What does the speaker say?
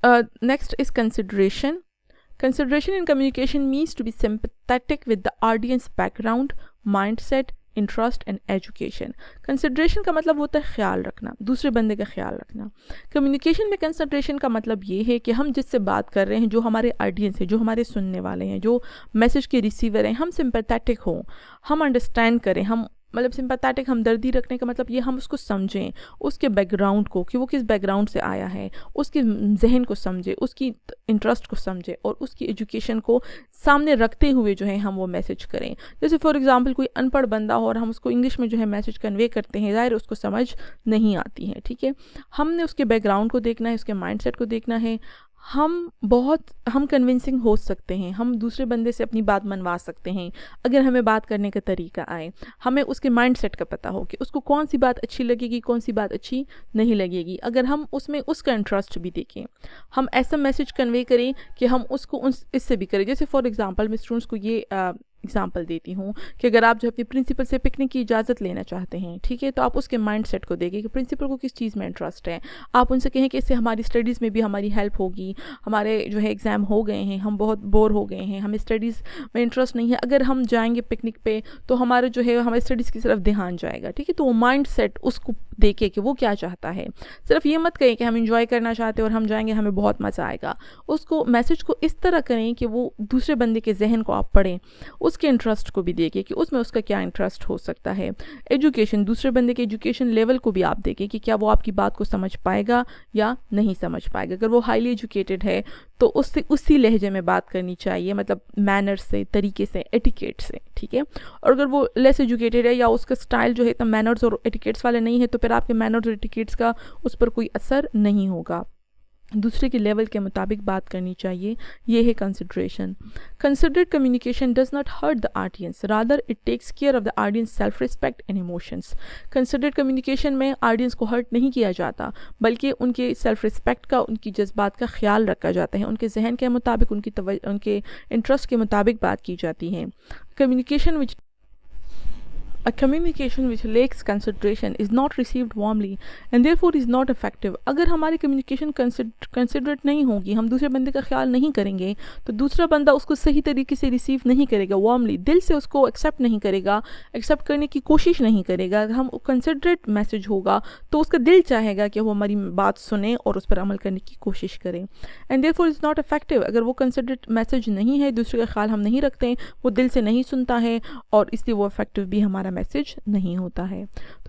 Next is consideration. Consideration in communication means to be sympathetic with the audience background, mindset, interest and education. Consideration का मतलब होता है ख्याल रखना, दूसरे बंदे का ख्याल रखना. कम्युनिकेशन में कंसिडरेशन का मतलब ये है कि हम जिससे बात कर रहे हैं, जो हमारे ऑडियंस है, जो हमारे सुनने वाले हैं, जो मैसेज के रिसीवर हैं, हम सिंपैथेटिक हों, हम अंडरस्टैंड करें. हम मतलब सिंपैथेटिक हमदर्दी रखने का मतलब ये हम उसको समझें, उसके बैकग्राउंड को, कि वो किस बैकग्राउंड से आया है, उसके जहन को समझें, उसकी इंटरेस्ट को समझें और उसकी एजुकेशन को सामने रखते हुए जो है हम वो मैसेज करें. जैसे फॉर एग्जांपल कोई अनपढ़ बंदा हो और हम उसको इंग्लिश में जो है मैसेज कन्वे करते हैं, ज़ाहिर उसको समझ नहीं आती है. ठीक है, हमने उसके बैकग्राउंड को देखना है, उसके माइंडसेट को देखना है. हम कन्विंसिंग हो सकते हैं, हम दूसरे बंदे से अपनी बात मनवा सकते हैं अगर हमें बात करने का तरीका आए, हमें उसके माइंडसेट का पता हो कि उसको कौन सी बात अच्छी लगेगी, कौन सी बात अच्छी नहीं लगेगी. अगर हम उसमें उसका इंटरेस्ट भी देखें, हम ऐसा मैसेज कन्वे करें कि हम उसको इससे भी करें. जैसे फॉर एग्जांपल मैं स्टूडेंट्स को ये एग्जांपल देती हूँ कि अगर आप जो अपनी प्रिंसिपल से पिकनिक की इजाज़त लेना चाहते हैं, ठीक है, तो आप उसके माइंडसेट को देखें कि प्रिंसिपल को किस चीज़ में इंटरेस्ट है. आप उनसे कहें कि इससे हमारी स्टडीज़ में भी हमारी हेल्प होगी, हमारे जो है एग्ज़ाम हो गए हैं, हम बहुत बोर हो गए हैं, हमें स्टडीज़ में इंटरेस्ट नहीं है, अगर हम जाएंगे पिकनिक पे तो हमारे जो है हमारे स्टडीज़ की तरफ ध्यान जाएगा. ठीक है, तो वो माइंडसेट उसको देखे कि वो क्या चाहता है. सिर्फ ये मत कहें कि हम इंजॉय करना चाहते हैं और हम जाएंगे, हमें बहुत मज़ा आएगा. उसको मैसेज को इस तरह करें कि वो दूसरे बंदे के जहन को आप पढ़ें, उसके इंटरेस्ट को भी देखिए कि उसमें उसका क्या इंटरेस्ट हो सकता है. एजुकेशन, दूसरे बंदे के एजुकेशन लेवल को भी आप देखें कि क्या वो आपकी बात को समझ पाएगा या नहीं समझ पाएगा. अगर वो हाईली एजुकेटेड है तो उससे उसी लहजे में बात करनी चाहिए, मतलब मैनर्स से, तरीके से, एटिकेट से. ठीक है, और अगर वो लेस एजुकेटेड है या उसका स्टाइल जो है इतना मैनर्स और एटिकेट्स वाले नहीं है तो फिर आपके मैनर्स और एटिकेट्स का उस पर कोई असर नहीं होगा. दूसरे के लेवल के मुताबिक बात करनी चाहिए, ये है consideration. Considered communication does not hurt the audience, rather it takes care of the audience self respect and emotions. Considered communication में ऑडियंस को हर्ट नहीं किया जाता, बल्कि उनके सेल्फ रिस्पेक्ट का, उनकी जज्बात का ख्याल रखा जाता है, उनके जहन के मुताबिक, उनके इंटरेस्ट के मुताबिक बात की जाती है. A communication which lacks consideration is not received warmly and therefore is not effective. अगर हमारी कम्युनिकेशन कंसिडरेट नहीं होगी, हम दूसरे बंदे का ख्याल नहीं करेंगे, तो दूसरा बंदा उसको सही तरीके से रिसीव नहीं करेगा, वार्मली, दिल से उसको एक्सेप्ट नहीं करेगा, एक्सेप्ट करने की कोशिश नहीं करेगा. अगर हम कंसिडरेट मैसेज होगा तो उसका दिल चाहेगा कि वो हमारी बात सुने और उस पर अमल करने की कोशिश करें. And therefore is not effective. अगर वो कंसिडरेट मैसेज नहीं है, दूसरे का ख्याल हम नहीं रखते हैं, वो दिल से नहीं सुनता है और इसलिए वो इफेक्टिव भी हमारा मैसेज नहीं होता है.